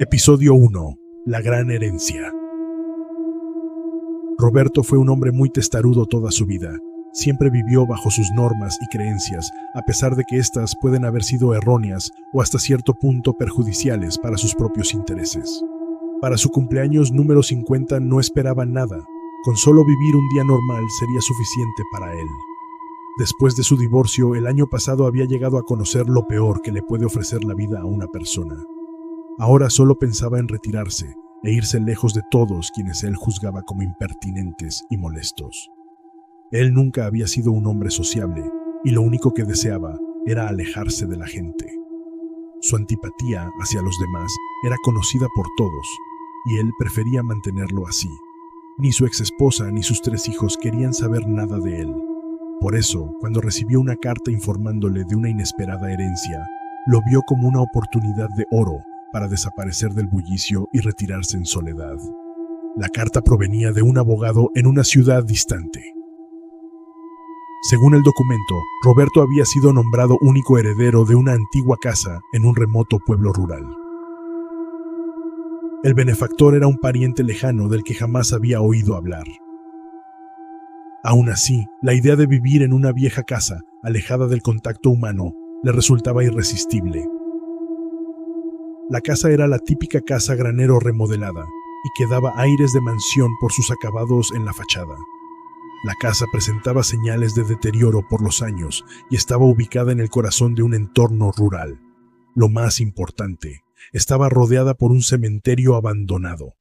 Episodio 1. La gran herencia. Roberto fue un hombre muy testarudo toda su vida. Siempre vivió bajo sus normas y creencias, a pesar de que éstas pueden haber sido erróneas o hasta cierto punto perjudiciales para sus propios intereses. Para su cumpleaños número 50 no esperaba nada. Con solo vivir un día normal sería suficiente para él. Después de su divorcio, el año pasado había llegado a conocer lo peor que le puede ofrecer la vida a una persona. Ahora solo pensaba en retirarse e irse lejos de todos quienes él juzgaba como impertinentes y molestos. Él nunca había sido un hombre sociable y lo único que deseaba era alejarse de la gente. Su antipatía hacia los demás era conocida por todos y él prefería mantenerlo así. Ni su exesposa ni sus 3 hijos querían saber nada de él. Por eso, cuando recibió una carta informándole de una inesperada herencia, lo vio como una oportunidad de oro para desaparecer del bullicio y retirarse en soledad. La carta provenía de un abogado en una ciudad distante. Según el documento, Roberto había sido nombrado único heredero de una antigua casa en un remoto pueblo rural. El benefactor era un pariente lejano del que jamás había oído hablar. Aún así, la idea de vivir en una vieja casa, alejada del contacto humano, le resultaba irresistible. La casa era la típica casa granero remodelada y que daba aires de mansión por sus acabados en la fachada. La casa presentaba señales de deterioro por los años y estaba ubicada en el corazón de un entorno rural. Lo más importante, estaba rodeada por un cementerio abandonado.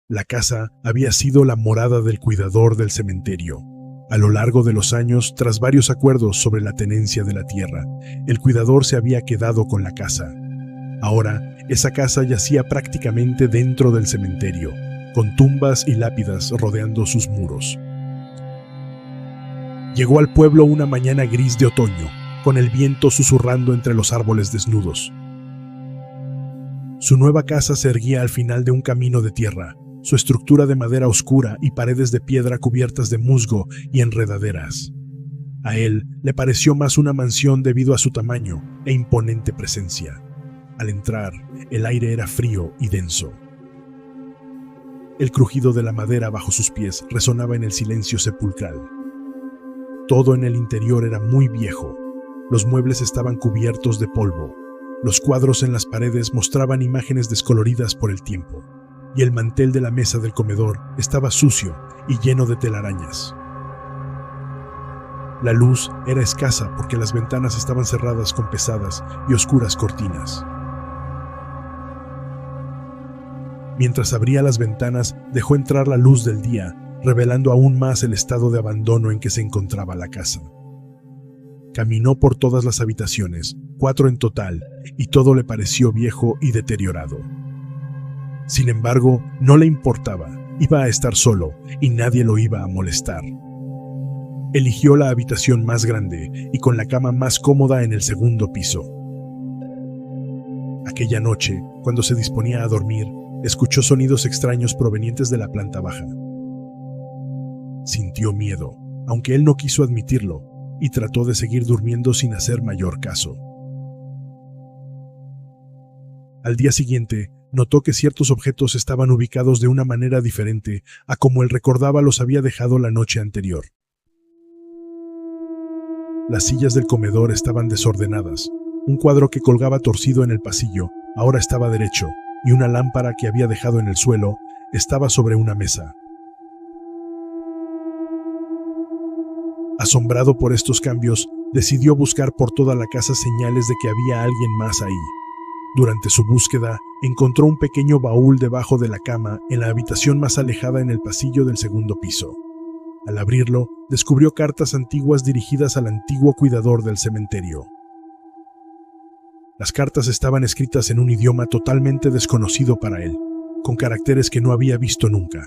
La casa había sido la morada del cuidador del cementerio. A lo largo de los años, tras varios acuerdos sobre la tenencia de la tierra, el cuidador se había quedado con la casa. Ahora, esa casa yacía prácticamente dentro del cementerio, con tumbas y lápidas rodeando sus muros. Llegó al pueblo una mañana gris de otoño, con el viento susurrando entre los árboles desnudos. Su nueva casa se erguía al final de un camino de tierra, su estructura de madera oscura y paredes de piedra cubiertas de musgo y enredaderas. A él le pareció más una mansión debido a su tamaño e imponente presencia. Al entrar, el aire era frío y denso. El crujido de la madera bajo sus pies resonaba en el silencio sepulcral. Todo en el interior era muy viejo. Los muebles estaban cubiertos de polvo. Los cuadros en las paredes mostraban imágenes descoloridas por el tiempo. Y el mantel de la mesa del comedor estaba sucio y lleno de telarañas. La luz era escasa porque las ventanas estaban cerradas con pesadas y oscuras cortinas. Mientras abría las ventanas, dejó entrar la luz del día, revelando aún más el estado de abandono en que se encontraba la casa. Caminó por todas las habitaciones, 4 en total, y todo le pareció viejo y deteriorado. Sin embargo, no le importaba, iba a estar solo y nadie lo iba a molestar. Eligió la habitación más grande y con la cama más cómoda en el segundo piso. Aquella noche, cuando se disponía a dormir, escuchó sonidos extraños provenientes de la planta baja. Sintió miedo, aunque él no quiso admitirlo, y trató de seguir durmiendo sin hacer mayor caso. Al día siguiente, notó que ciertos objetos estaban ubicados de una manera diferente a como él recordaba los había dejado la noche anterior. Las sillas del comedor estaban desordenadas. Un cuadro que colgaba torcido en el pasillo ahora estaba derecho, y una lámpara que había dejado en el suelo estaba sobre una mesa. Asombrado por estos cambios, decidió buscar por toda la casa señales de que había alguien más ahí. Durante su búsqueda, encontró un pequeño baúl debajo de la cama en la habitación más alejada en el pasillo del segundo piso. Al abrirlo, descubrió cartas antiguas dirigidas al antiguo cuidador del cementerio. Las cartas estaban escritas en un idioma totalmente desconocido para él, con caracteres que no había visto nunca.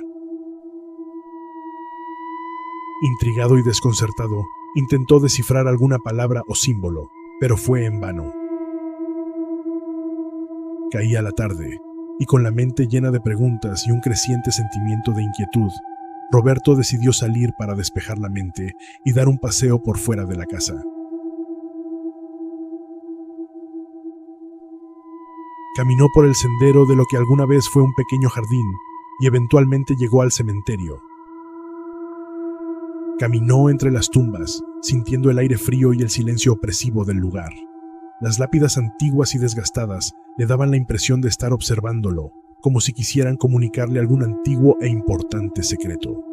Intrigado y desconcertado, intentó descifrar alguna palabra o símbolo, pero fue en vano. Caía la tarde, y con la mente llena de preguntas y un creciente sentimiento de inquietud, Roberto decidió salir para despejar la mente y dar un paseo por fuera de la casa. Caminó por el sendero de lo que alguna vez fue un pequeño jardín y eventualmente llegó al cementerio. Caminó entre las tumbas, sintiendo el aire frío y el silencio opresivo del lugar. Las lápidas antiguas y desgastadas le daban la impresión de estar observándolo, como si quisieran comunicarle algún antiguo e importante secreto.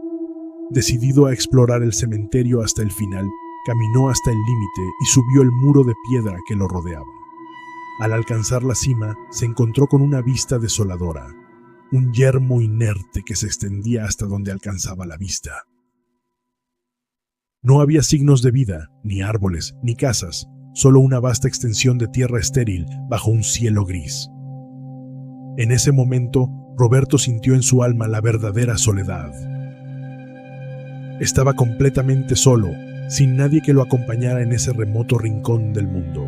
Decidido a explorar el cementerio hasta el final, caminó hasta el límite y subió el muro de piedra que lo rodeaba. Al alcanzar la cima, se encontró con una vista desoladora, un yermo inerte que se extendía hasta donde alcanzaba la vista. No había signos de vida, ni árboles, ni casas, solo una vasta extensión de tierra estéril bajo un cielo gris. En ese momento, Roberto sintió en su alma la verdadera soledad. Estaba completamente solo, sin nadie que lo acompañara en ese remoto rincón del mundo.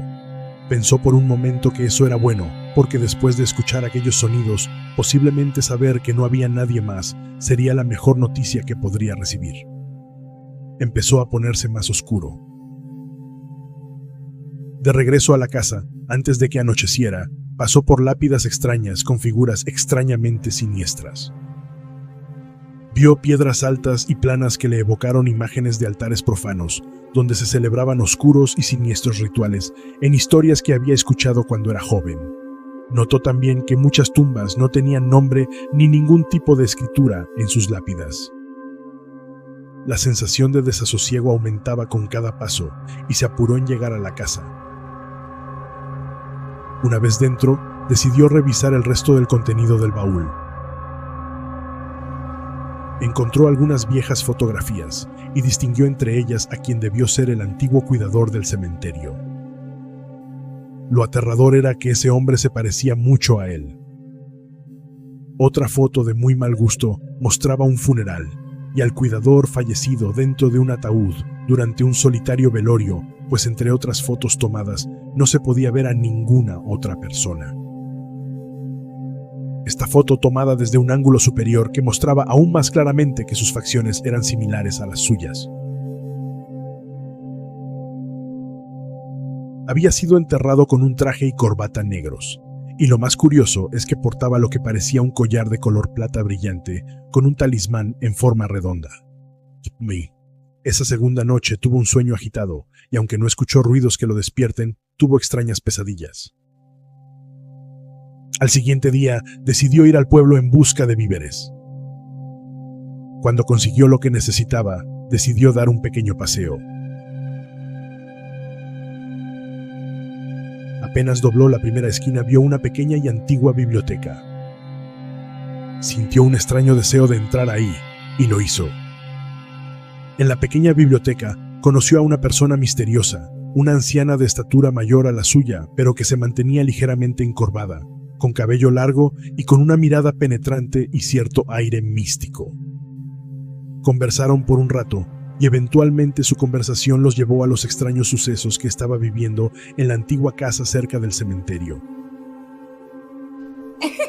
Pensó por un momento que eso era bueno, porque después de escuchar aquellos sonidos, posiblemente saber que no había nadie más sería la mejor noticia que podría recibir. Empezó a ponerse más oscuro. De regreso a la casa, antes de que anocheciera, pasó por lápidas extrañas con figuras extrañamente siniestras. Vio piedras altas y planas que le evocaron imágenes de altares profanos, donde se celebraban oscuros y siniestros rituales en historias que había escuchado cuando era joven. Notó también que muchas tumbas no tenían nombre ni ningún tipo de escritura en sus lápidas. La sensación de desasosiego aumentaba con cada paso y se apuró en llegar a la casa. Una vez dentro, decidió revisar el resto del contenido del baúl. Encontró algunas viejas fotografías y distinguió entre ellas a quien debió ser el antiguo cuidador del cementerio. Lo aterrador era que ese hombre se parecía mucho a él. Otra foto de muy mal gusto mostraba un funeral y al cuidador fallecido dentro de un ataúd durante un solitario velorio, pues entre otras fotos tomadas no se podía ver a ninguna otra persona. Esta foto tomada desde un ángulo superior que mostraba aún más claramente que sus facciones eran similares a las suyas. Había sido enterrado con un traje y corbata negros, y lo más curioso es que portaba lo que parecía un collar de color plata brillante con un talismán en forma redonda. Esa segunda noche tuvo un sueño agitado, y aunque no escuchó ruidos que lo despierten, tuvo extrañas pesadillas. Al siguiente día, decidió ir al pueblo en busca de víveres. Cuando consiguió lo que necesitaba, decidió dar un pequeño paseo. Apenas dobló la primera esquina, vio una pequeña y antigua biblioteca. Sintió un extraño deseo de entrar ahí, y lo hizo. En la pequeña biblioteca, conoció a una persona misteriosa, una anciana de estatura mayor a la suya, pero que se mantenía ligeramente encorvada, con cabello largo y con una mirada penetrante y cierto aire místico. Conversaron por un rato, y eventualmente su conversación los llevó a los extraños sucesos que estaba viviendo en la antigua casa cerca del cementerio.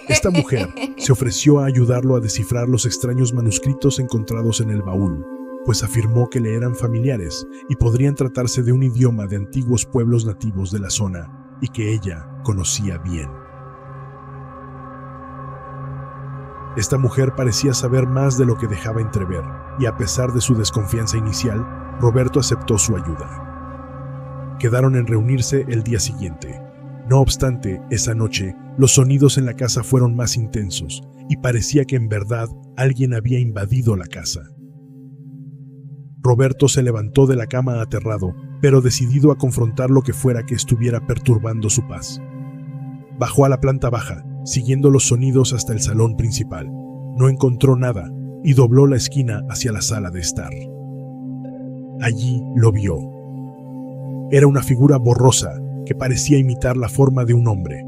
Esta mujer se ofreció a ayudarlo a descifrar los extraños manuscritos encontrados en el baúl, pues afirmó que le eran familiares y podrían tratarse de un idioma de antiguos pueblos nativos de la zona y que ella conocía bien. Esta mujer parecía saber más de lo que dejaba entrever, y a pesar de su desconfianza inicial, Roberto aceptó su ayuda. Quedaron en reunirse el día siguiente. No obstante, esa noche, los sonidos en la casa fueron más intensos, y parecía que en verdad alguien había invadido la casa. Roberto se levantó de la cama aterrado, pero decidido a confrontar lo que fuera que estuviera perturbando su paz. Bajó a la planta baja, siguiendo los sonidos hasta el salón principal. No encontró nada y dobló la esquina hacia la sala de estar. Allí lo vio. Era una figura borrosa que parecía imitar la forma de un hombre.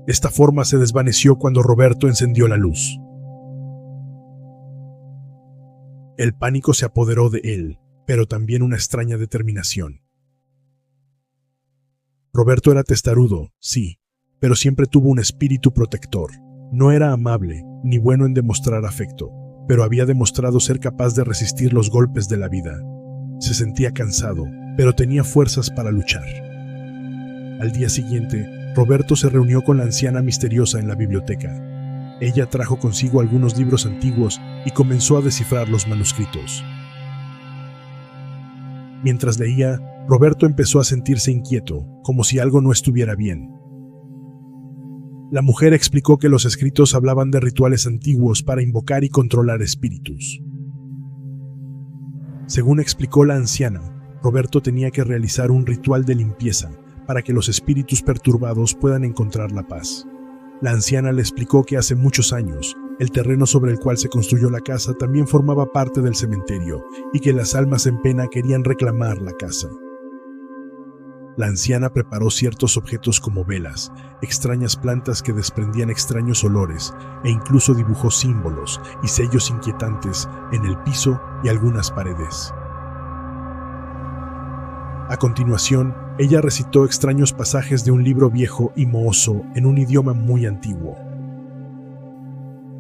Esta forma se desvaneció cuando Roberto encendió la luz. El pánico se apoderó de él, pero también una extraña determinación. Roberto era testarudo, sí, pero siempre tuvo un espíritu protector. No era amable, ni bueno en demostrar afecto, pero había demostrado ser capaz de resistir los golpes de la vida. Se sentía cansado, pero tenía fuerzas para luchar. Al día siguiente, Roberto se reunió con la anciana misteriosa en la biblioteca. Ella trajo consigo algunos libros antiguos y comenzó a descifrar los manuscritos. Mientras leía, Roberto empezó a sentirse inquieto, como si algo no estuviera bien. La mujer explicó que los escritos hablaban de rituales antiguos para invocar y controlar espíritus. Según explicó la anciana, Roberto tenía que realizar un ritual de limpieza para que los espíritus perturbados puedan encontrar la paz. La anciana le explicó que hace muchos años, el terreno sobre el cual se construyó la casa también formaba parte del cementerio y que las almas en pena querían reclamar la casa. La anciana preparó ciertos objetos como velas, extrañas plantas que desprendían extraños olores e incluso dibujó símbolos y sellos inquietantes en el piso y algunas paredes. A continuación, ella recitó extraños pasajes de un libro viejo y mohoso en un idioma muy antiguo.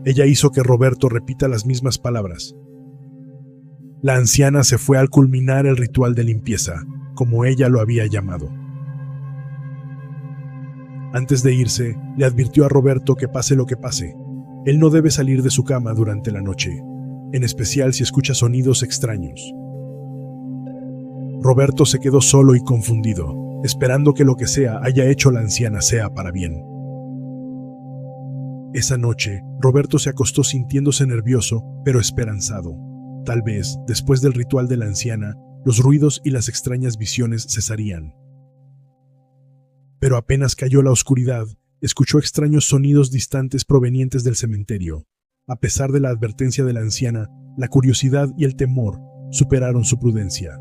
Ella hizo que Roberto repita las mismas palabras. La anciana se fue al culminar el ritual de limpieza, como ella lo había llamado. Antes de irse, le advirtió a Roberto que pase lo que pase, él no debe salir de su cama durante la noche, en especial si escucha sonidos extraños. Roberto se quedó solo y confundido, esperando que lo que sea haya hecho la anciana sea para bien. Esa noche, Roberto se acostó sintiéndose nervioso, pero esperanzado. Tal vez, después del ritual de la anciana, los ruidos y las extrañas visiones cesarían. Pero apenas cayó la oscuridad, escuchó extraños sonidos distantes provenientes del cementerio. A pesar de la advertencia de la anciana, la curiosidad y el temor superaron su prudencia.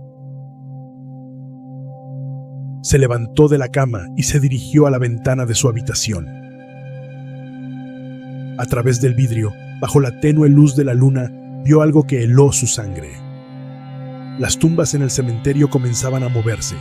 Se levantó de la cama y se dirigió a la ventana de su habitación. A través del vidrio, bajo la tenue luz de la luna, vio algo que heló su sangre. Las tumbas en el cementerio comenzaban a moverse.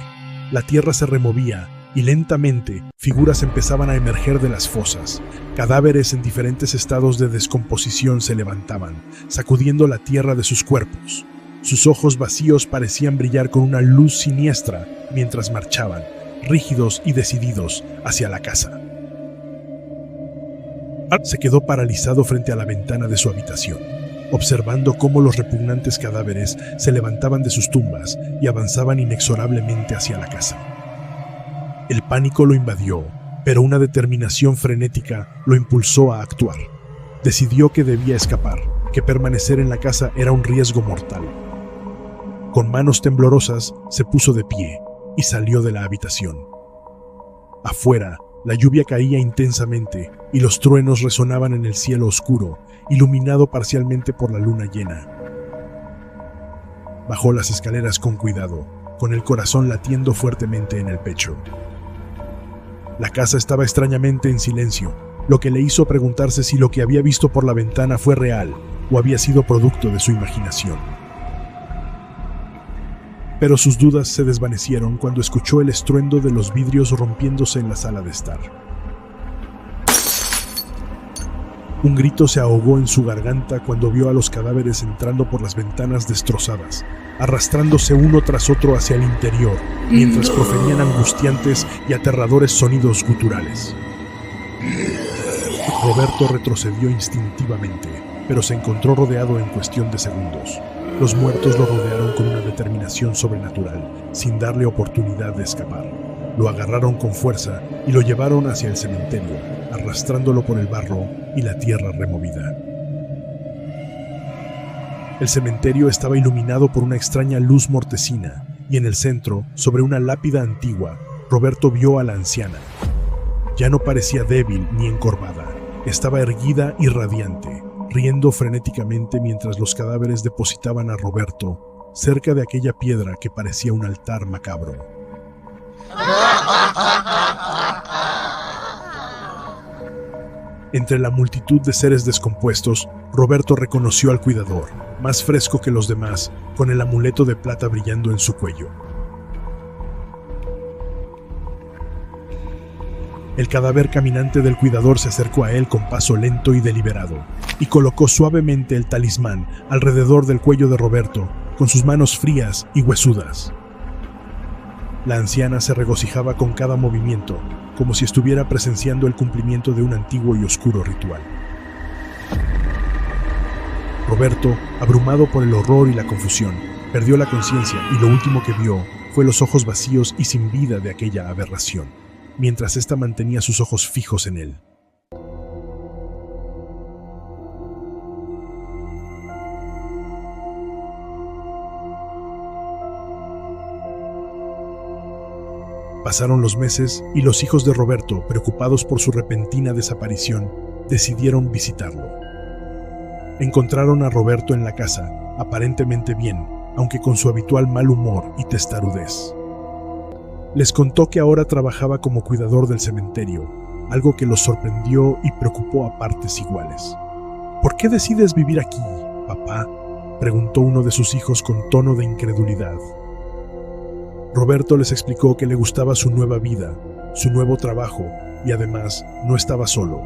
La tierra se removía y lentamente figuras empezaban a emerger de las fosas. Cadáveres en diferentes estados de descomposición se levantaban, sacudiendo la tierra de sus cuerpos. Sus ojos vacíos parecían brillar con una luz siniestra mientras marchaban, rígidos y decididos, hacia la casa. Se quedó paralizado frente a la ventana de su habitación, observando cómo los repugnantes cadáveres se levantaban de sus tumbas y avanzaban inexorablemente hacia la casa. El pánico lo invadió, pero una determinación frenética lo impulsó a actuar. Decidió que debía escapar, que permanecer en la casa era un riesgo mortal. Con manos temblorosas, se puso de pie y salió de la habitación. Afuera, la lluvia caía intensamente y los truenos resonaban en el cielo oscuro, iluminado parcialmente por la luna llena. Bajó las escaleras con cuidado, con el corazón latiendo fuertemente en el pecho. La casa estaba extrañamente en silencio, lo que le hizo preguntarse si lo que había visto por la ventana fue real o había sido producto de su imaginación. Pero sus dudas se desvanecieron cuando escuchó el estruendo de los vidrios rompiéndose en la sala de estar. Un grito se ahogó en su garganta cuando vio a los cadáveres entrando por las ventanas destrozadas, arrastrándose uno tras otro hacia el interior, mientras proferían angustiantes y aterradores sonidos guturales. Roberto retrocedió instintivamente, pero se encontró rodeado en cuestión de segundos. Los muertos lo rodearon con una determinación sobrenatural, sin darle oportunidad de escapar. Lo agarraron con fuerza y lo llevaron hacia el cementerio, arrastrándolo por el barro y la tierra removida. El cementerio estaba iluminado por una extraña luz mortecina, y en el centro, sobre una lápida antigua, Roberto vio a la anciana. Ya no parecía débil ni encorvada, estaba erguida y radiante, riendo frenéticamente mientras los cadáveres depositaban a Roberto cerca de aquella piedra que parecía un altar macabro. Entre la multitud de seres descompuestos, Roberto reconoció al cuidador, más fresco que los demás, con el amuleto de plata brillando en su cuello. El cadáver caminante del cuidador se acercó a él con paso lento y deliberado, y colocó suavemente el talismán alrededor del cuello de Roberto, con sus manos frías y huesudas. La anciana se regocijaba con cada movimiento, como si estuviera presenciando el cumplimiento de un antiguo y oscuro ritual. Roberto, abrumado por el horror y la confusión, perdió la conciencia y lo último que vio fue los ojos vacíos y sin vida de aquella aberración, mientras ésta mantenía sus ojos fijos en él. Pasaron los meses y los hijos de Roberto, preocupados por su repentina desaparición, decidieron visitarlo. Encontraron a Roberto en la casa, aparentemente bien, aunque con su habitual mal humor y testarudez. Les contó que ahora trabajaba como cuidador del cementerio, algo que los sorprendió y preocupó a partes iguales. ¿Por qué decides vivir aquí, papá?, preguntó uno de sus hijos con tono de incredulidad. Roberto les explicó que le gustaba su nueva vida, su nuevo trabajo, y además no estaba solo.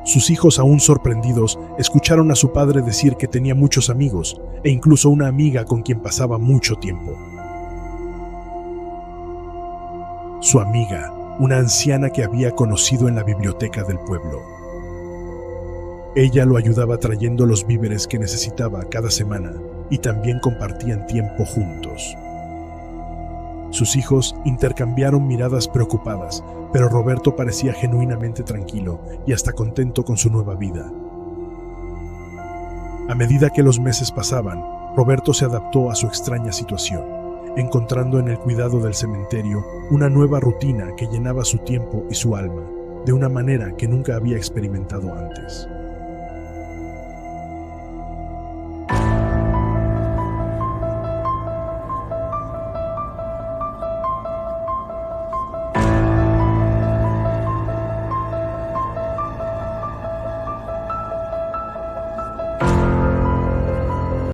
Sus hijos, aún sorprendidos, escucharon a su padre decir que tenía muchos amigos e incluso una amiga con quien pasaba mucho tiempo. Su amiga, una anciana que había conocido en la biblioteca del pueblo. Ella lo ayudaba trayendo los víveres que necesitaba cada semana y también compartían tiempo juntos. Sus hijos intercambiaron miradas preocupadas, pero Roberto parecía genuinamente tranquilo y hasta contento con su nueva vida. A medida que los meses pasaban, Roberto se adaptó a su extraña situación, encontrando en el cuidado del cementerio una nueva rutina que llenaba su tiempo y su alma, de una manera que nunca había experimentado antes.